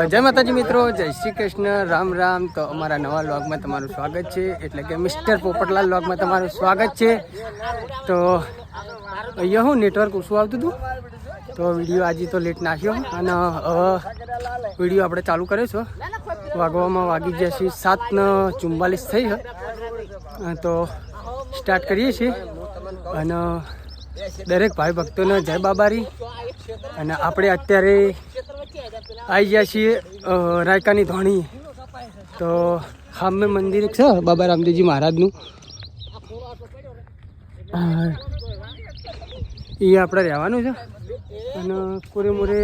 જય માતાજી મિત્રો, જય શ્રી કૃષ્ણ, રામ રામ। તો અમારા નવા વ્લોગમાં તમારું સ્વાગત છે, એટલે કે મિસ્ટર પોપટલાલ વ્લોગમાં તમારું સ્વાગત છે। તો અહીંયા હું નેટવર્ક ઓછું આવતું હતું, તો વિડીયો આજે તો લેટ નાખ્યો અને હવે વિડીયો આપણે ચાલુ કર્યો છો। વાગવામાં વાગી ગયા છે 7:44 થઈ છે, તો સ્ટાર્ટ કરીએ છીએ। અને દરેક ભાઈ ભક્તોને જય બાબારી। અને આપણે અત્યારે આવી ગયા છીએ રાયકાની ધોણી। તો સામે મંદિર છે બાબા રામદેવજી મહારાજનું, એ આપણે રહેવાનું છે। અને કોરે મોરે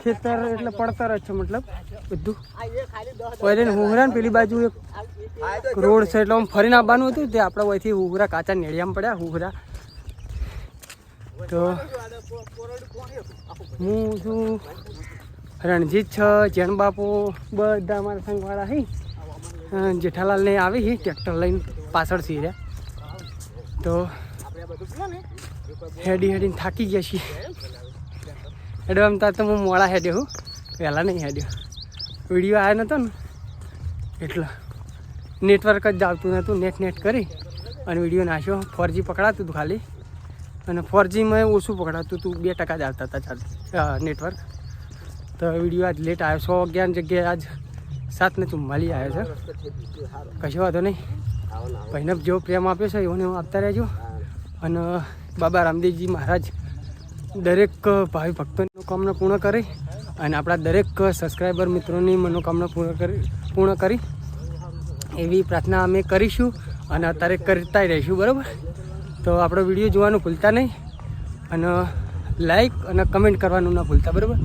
ખેતર એટલે પડતર જ છે, મતલબ બધું પહેલે હુહરા પેલી બાજુ એક રોડ છે, એટલે આમ ફરીને આવવાનું હતું, તે આપણે અહીંથી હુહરા કાચા નેડિયામાં પડ્યા હુહરા। તો હું છું, રણજીત છે, જૈન બાપુ બધા અમારા સંઘવાળા છે। જેઠાલાલને આવી છે ટ્રેક્ટર લઈને પાછળથી રહ્યા। તો હેડીને થાકી ગયા છીએ। હેડવા આમ તો હું મોડા હેડ્યો હું, વહેલા નહીં હેડ્યો। વિડીયો આવ્યો નહોતો ને એટલે નેટવર્ક જ આવતું નહોતું, નેટ કરી અને વિડીયો નાખ્યો। 4G પકડાતું હતું ખાલી, અને 4Gમાં ઓછું પકડાતું હતું, 2% જ આવતા હતા નેટવર્ક। તો વિડીયો આજ લેટ આવ્યો, 111 જગ્યાએ આજ 7:44 આવ્યો છે। કશો વાંધો નહીં, ભાઈને જેવો પ્રેમ આપ્યો છે એવો આપતા રહેજો। અને બાબા રામદેવજી મહારાજ દરેક ભાઈ ભક્તોની મનોકામના પૂર્ણ કરી, અને આપણા દરેક સબસ્ક્રાઈબર મિત્રોની મનોકામના પૂર્ણ કરી એવી પ્રાર્થના અમે કરીશું, અને અત્યારે કરતા રહીશું, બરાબર? તો આપણો વિડીયો જોવાનું ભૂલતા નહીં, અને લાઈક અને કમેન્ટ કરવાનું ના ભૂલતા, બરાબર?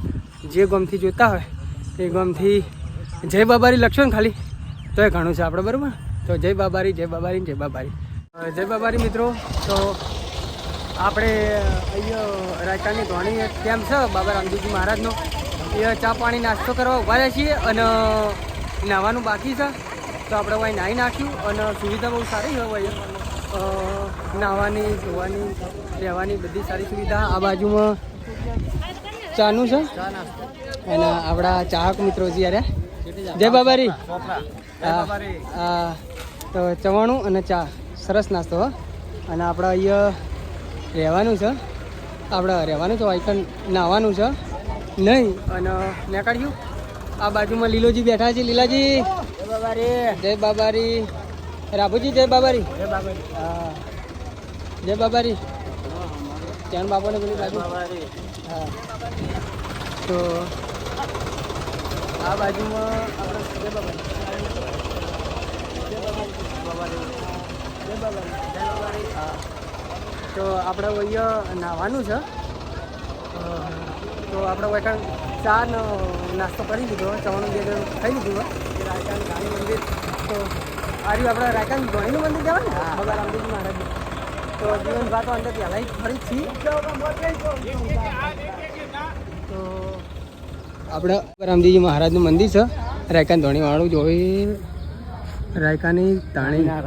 જે ગામથી જોતા હોય એ ગામથી જય બાબારી લખશો ને ખાલી તો એ ઘણું છે આપણે, બરાબર? તો જય બાબારી, જય બાબારી, જય બાબારી, જય બાબારી મિત્રો। તો આપણે અહીંયા રાયકાની ધોણી કેમ છે બાબા રામદેવજી મહારાજનો, એ ચા પાણી નાસ્તો કરવા ઉભા રહ્યા છીએ, અને નાહવાનું બાકી છે। તો આપણે અહીં નાહી નાખ્યું, અને સુવિધા બહુ સારી છે અહીંયા, નાહવાની, ધોવાની, રહેવાની બધી સારી સુવિધા। આ બાજુમાં ચાનું છે, અને આપણા ચાહક મિત્રો છે યાર, જય બાબારી। હા, તો ચવાણું અને ચા સરસ નાસ્તો હો। અને આપણે અહીંયા રહેવાનું છે, આપણે રહેવાનું છે, આઈકન નાહવાનું છે નહીં, અને મેં કાઢ્યું। આ બાજુમાં લીલોજી બેઠા છે, લીલાજી જય બાબારી, રાભુજી જય બાબારી, હા જય બાબારી, ચાન બાપાને પેલી બાજુ, હા। તો આ બાજુમાં આપણે જય બાબારી, હા। તો આપણે અહીંયા નાહવાનું છે, તો આપણે વૈકણ ચા નાસ્તો કરી લીધો, ચવાનું બે ખાઈ લીધું રાયકાન ગાંધી મંદિર। તો આ રહ્યું આપણે રાયકાન ધોણીનું મંદિર કહેવાય ને, બાબા રામદેવજી મહારાજનું। તો જીવન ભાતો અંદર પહેલાં ફરી છીએ। તો આપણે રામદેવજી મહારાજનું મંદિર છે, રાયકાન ધોણીવાળું જોઈ, રાયકાની તાણીના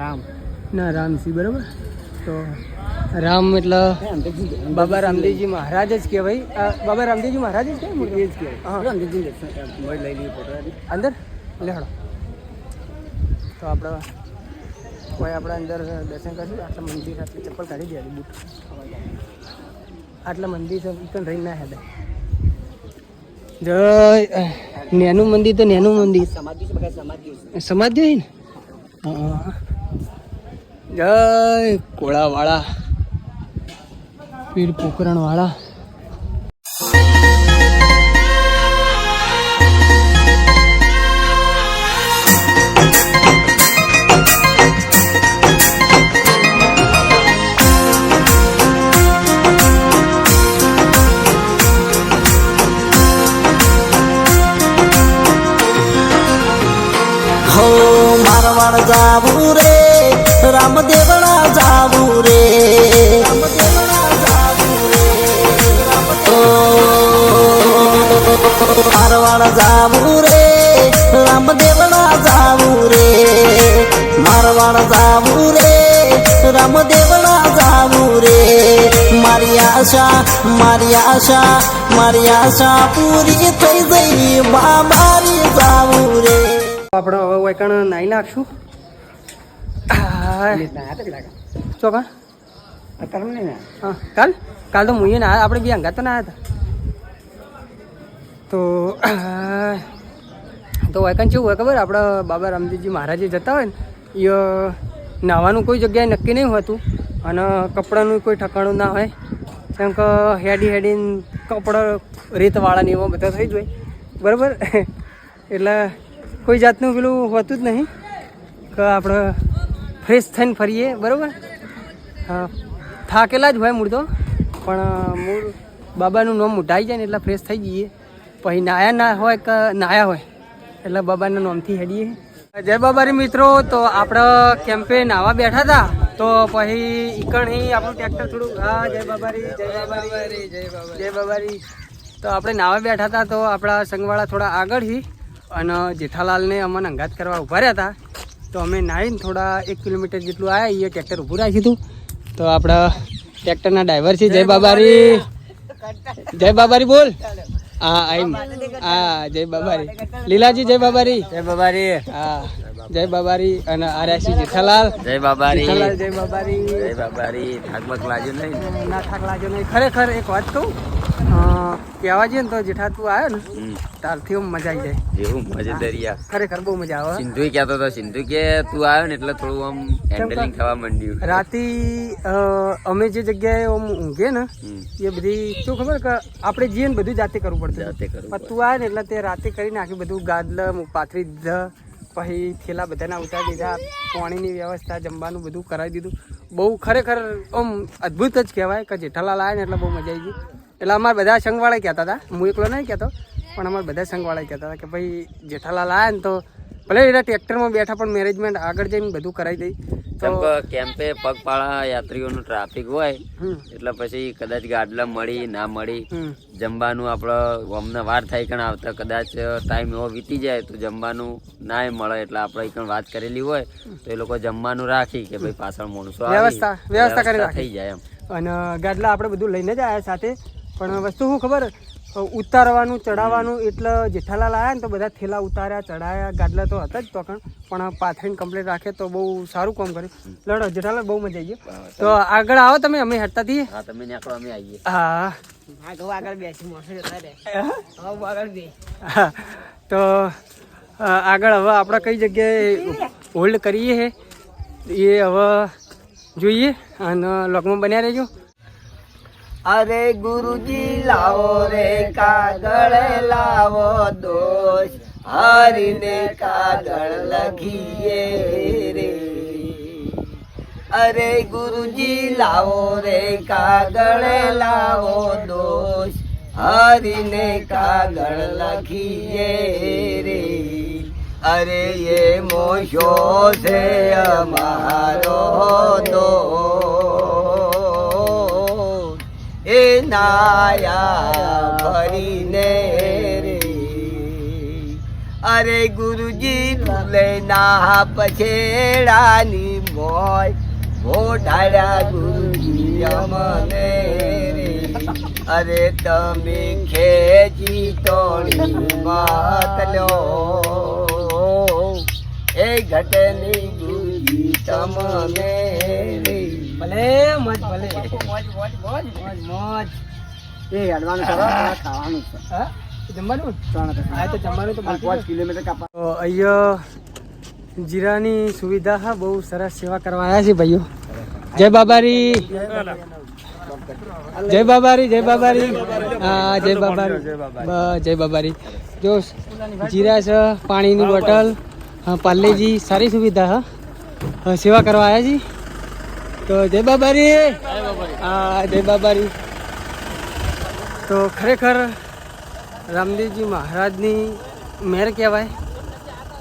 રામ છે, બરાબર? તો રામ એટલે બાબા રામદેવજી મહારાજ જ કહેવાય, બાબા રામદેવજી મહારાજ જ કહેવાય, અંદર લેહડો। તો આપણે કોઈ આપણે અંદર દર્શન કરીશું। આટલા મંદિર, આટલી ચપ્પલ કાઢી દે, બૂટ આટલા મંદિર છે, પણ રહી ના હેડે। જય નેનું મંદિર, તો નેનું મંદિર સમાધિ હોય ને, હા। જય કોળાવાળા, પીર પોકરણવાળા। હો મારવાડ જાવું રે, રામદેવણા જાવું રે, મારવાડ જાવું રે, રામદેવણા જાવું રે, મારવાડ જાવું રે, રામદેવણા જાવું રે। મારી આશા પૂરી થઈ ગઈ મારી જાવું રે. આપણે હવે વૈકણ નાઈ નાખશું. ચોકા હા કાલ તો મુએ ના આપણે બે અંગા તો ના હતા તો વૈકણ કેવું હોય ખબર આપણે બાબા રામદેવજી મહારાજે જતા હોય ને એ નાહવાનું કોઈ જગ્યાએ નક્કી નહીં હોતું અને કપડાનું કોઈ ઠકાણું ના હોય કેમ કે હેડીને કપડાં રેતવાળા ને એવા બધા થઈ જ હોય બરાબર એટલે કોઈ જાતનું પેલું હોતું જ નહીં કે આપણે ફ્રેશ થઈને ફરીએ બરાબર. હા થાકેલા જ હોય મૂળ તો પણ મૂળ બાબાનું નામ ઉઠાઈ જાય ને એટલે ફ્રેશ થઈ જઈએ પછી નાયા ના હોય કે નાયા હોય એટલે બાબાના નામથી હેડીએ. જય બાબારી મિત્રો, તો આપણે કેમ્પે નાવા બેઠા હતા તો પછી ઈકણ આપણું ટ્રેક્ટર થોડું હા જય બાબારી જય બાબારી તો આપણે નાવા બેઠા હતા તો આપણા સંઘવાળા થોડા આગળ હી અને જેઠાલાલને અમને અંગાત કરવા ઊભા રહ્યા હતા તો અમે નાહીને થોડા 1 કિલોમીટર જેટલું આવ્યા એ ટ્રેક્ટર ઊભું રાખ્યું હતું. તો આપણા ટ્રેક્ટરના ડ્રાઈવર છે જય બાબારી બોલ હા જય બાબારી લીલાજી જય બાબારી હા જય બાબારી અને આર્યાસી જેઠાલાલ જય બાબારી જય બાબારી થાક લાગ્યો નહીં ના થાક લાગ્યો નહીં. ખરેખર એક વાત કહું કહેવા જઈએ ને તો જેઠા તું આવ્યો ને તારથી મજા આવી જાય એવું મજા દરિયા ખરેખર બહુ મજા આવે. સિંધુ કહેતો હતો સિંધુ કે તું આવ્યો ને એટલે થોડું આમ હેન્ડલિંગ થવા માંડ્યું. રાતી અમે જે જગ્યાએ આમ ઊંઘે ને એ બધી શું ખબર કે આપણે જઈએ ને બધું જાતે કરવું પડતું પણ તું આવે ને એટલે તે રાતે કરી નાખ્યું બધું ગાદલા પાથરી દીધા પછી થેલા બધાના ઉતારી દીધા પાણીની વ્યવસ્થા જમવાનું બધું કરાવી દીધું. બહુ ખરેખર આમ અદ્ભુત જ કહેવાય કે જેઠાલાલ આવે ને એટલે બહુ મજા આવી ગઈ. એટલે અમારા બધા સંઘવાળા કહેતા હતા હું એકલો નહીં કહેતો પણ અમારા બધા સંઘવાળા કહેતા હતા કે ભાઈ જેઠાલાલ આવ્યા ને તો ભલે એના ટ્રેક્ટરમાં બેઠા પણ મેનેજમેન્ટ આગળ જઈને બધું કરાવી દઈ. તો કેમ્પે પગપાળા યાત્રીઓનું ટ્રાફિક હોય એટલે પછી કદાચ ગાડલા મળી ના મળી જમવાનું આપણે અમને વાર થાય કણ આવતા કદાચ ટાઈમ એવો વીતી જાય તો જમવાનું ના મળે એટલે આપણે કણ વાત કરેલી હોય તો એ લોકો જમવાનું રાખી કે ભાઈ પાછળ માણસો વ્યવસ્થા કરી થઈ જાય એમ. અને ગાડલા આપણે બધું લઈને જ આવ્યા સાથે પણ વસ્તુ શું ખબર ઉતારવાનું ચડાવવાનું એટલે જેઠાલાલ આવ્યા ને તો બધા થેલા ઉતાર્યા ચડાયા ગાડલા તો હતા જ તો પણ પાથરીને કમ્પ્લીટ રાખે તો બહુ સારું કામ કર્યું. લડો જેઠાલાલ બહુ મજા આવી ગઈ. તો આગળ આવો તમે અમે હેઠતા થઈએ. હા તમે નીકળો અમે આવીએ. હા તો આગળ હવે આપણે કઈ જગ્યાએ હોલ્ડ કરીએ એ હવે જોઈએ અને લોકમાં બન્યા રહેજો. અરે ગુરુજી લાવો રે કાગળ લાવો દોષ હરીને કાગળ લખીએ રે. અરે ગુરુજી લાવો રે કાગળ લાવો દોષ હરીને કાગળ લખીએ રે. અરે એ મોશો છે અમારો દોષ એ નાયા ભરીને રે. અરે ગુરુજી ભૂલે ના પછેડાની મોય ઓઢાડ્યા ગુરુજી અમને રે. અરે તમે ખેંચી તોડી મત લો એ ઘટની ગુરુજી તમને રે. ભલે મોજ ભલે મોજ એ હડવાનું કરો ખાવાનું છે હા જમવાનું હા તો જમવાનું તો 5 કિલોમીટર કાપા. તો અહીંયા જીરાની સુવિધા હા બહુ સરસ સેવા કરવા આવ્યા છે ભાઈઓ. જય બાબારી હા જય બાબારી જો જીરા છે પાણીની બોટલ હા પાર્લેજી સારી સુવિધા હા સેવા કરવા આવ્યા છીએ. તો જય બાબારી હા જય બાબારી. તો ખરેખર રામદેવજી મહારાજની મહેર કહેવાય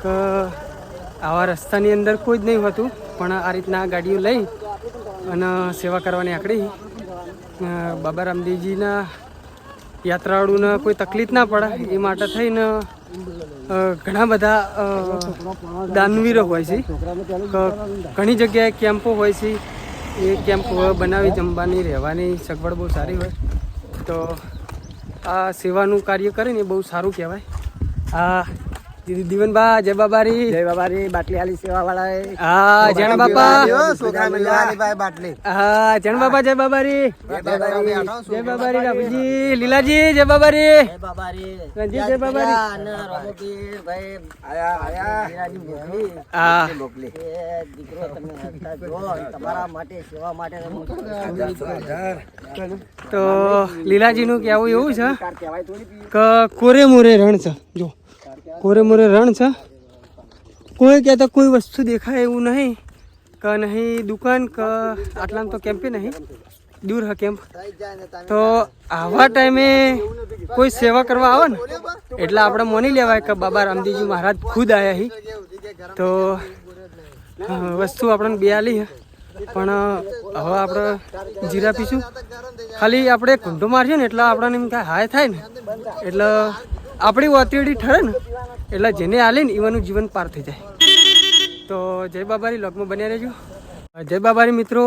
કે આવા રસ્તાની અંદર કોઈ જ નહીં હોતું પણ આ રીતના ગાડીઓ લઈ અને સેવા કરવાની આકડી બાબા રામદેવજીના યાત્રાળુને કોઈ તકલીફ ના પડે એ માટે થઈને ઘણા બધા દાનવીરો હોય છે. ઘણી જગ્યાએ કેમ્પો હોય છે એ કેમ્પ બનાવી જમવાની રહેવાની સગવડ બહુ સારી હોય. તો આ સેવાનું કાર્ય કરે ને બહુ સારું કહેવાય. આ દીવનબા જય બાબારી. જય બાબારી. બાટલી આલી સેવા વાળા હા જણ બાપા. છોકરા મિલવાની ભાઈ બાટલી. હા જણ બાપા જય બાબારી. જય બાબારી રામજી લીલાજી જય બાબારી. રણજીત જય બાબારી. હા તમારા માટે સેવા માટે તો લીલાજીનું કહેવું એવું છે કે કોરે મોરે રણ છે. જો કોરે મોરે રણ છે. કોઈ કહેતા કોઈ વસ્તુ દેખાય એવું નહીં કે નહીં દુકાન કે આટલામાં તો કેમ્પે નહીં દૂર હ કેમ્પ. તો આવા ટાઈમે કોઈ સેવા કરવા આવે ને એટલે આપણે માની લેવાય કે બાબા રામદેવજી મહારાજ ખુદ આવ્યા હી. તો વસ્તુ આપણને બે આલી હે પણ હવે આપણે જીરા પીશું. ખાલી આપણે કુંડો મારશું ને એટલે આપણને એમ કાંઈ હાય થાય ને એટલે આપણી વાતેડી ઠરે ને એટલે જેને આલે ને એવાનું જીવન પાર થઈ જાય. તો જય બાબારી લોકમાં બન્યા રહેજો. જય બાબારી મિત્રો.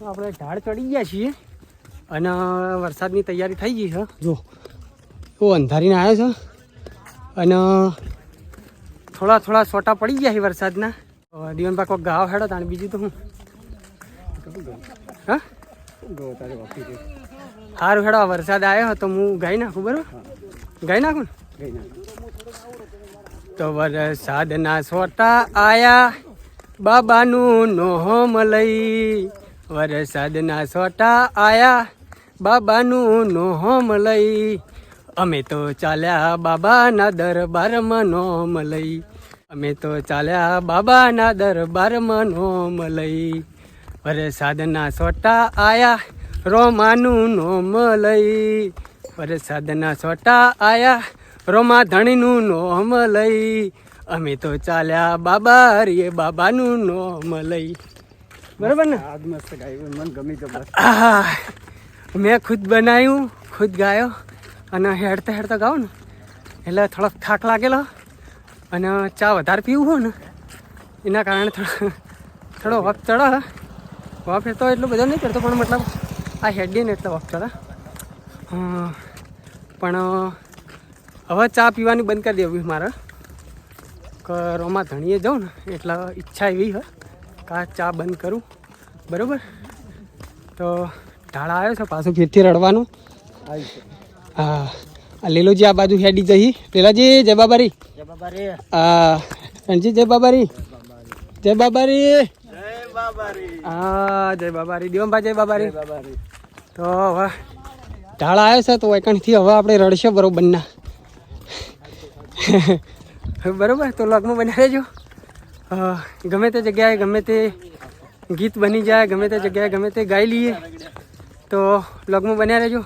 આપણે ઢાળ ચડી ગયા છીએ અને વરસાદની તૈયારી થઈ ગઈ છે. જો બહુ અંધારીને આવ્યો છે અને થોડા થોડા સોટા પડી ગયા છે વરસાદના. દીવનબા કોઈક ગાવ હેડો તાણે બીજું તો હું હા સારું હેડો. વરસાદ આવ્યો તો હું ગાઈ નાખું. બરાબર ગાઈ નાખું ને. તો વરસાદના સોટા આયા બાબાનું નોહમ લઈ. વરસાદના સોટા આયા બાબાનું નોહમ લઈ. અમે તો ચાલ્યા બાબાના દરબારમાં નોમ લઈ. અમે તો ચાલ્યા બાબાના દરબારમાં નોમ લઈ. વરસાદના સોટા આયા રોમાનું નોમ લઈ. વરસાદના સોટા આયા રોમા ધણીનું નોમ લઈ. અમે તો ચાલ્યા બાબા રે બાબાનું નોમ લઈ. બરાબર ને. મને ગમી તો બસ. મેં ખુદ બનાવ્યું ખુદ ગાયો અને હેડતા હેડતા ગાઉં ને એટલે થોડોક થાક લાગેલો અને ચા વધારે પીવું હોય ને એના કારણે થોડો વખત ચડે. વખત તો એટલો બધો નહીં કરતો પણ મતલબ આ હેડીએ ને એટલો વખત ચડે. પણ હવે ચા પીવાની બંધ કરી દેવી મારે કે રોમા ધણીએ જાઉં ને એટલે ઈચ્છા એવી હોય કે આ ચા બંધ કરું. બરાબર. તો ઢાળા આવ્યો છે પાછું ફેરથી રડવાનું. હા આ લીલોજી આ બાજુ હેડી જઈ. લીલાજી જય બાબારી. હા રણજીત જય બાબારી. જય બાબારી. હા જય બાબારી. દીવમભા જય બાબારી. તો હવે ઢાળા આવ્યો છે તો વૈકણથી હવે આપણે રડશે બરોબરના. બરોબર. તો લગમાં બન્યા રહેજો. ગમે તે જગ્યાએ ગમે તે ગીત બની જાય ગમે તે જગ્યાએ ગમે તે ગાઈ લઈએ તો લગમાં બન્યા રહેજો.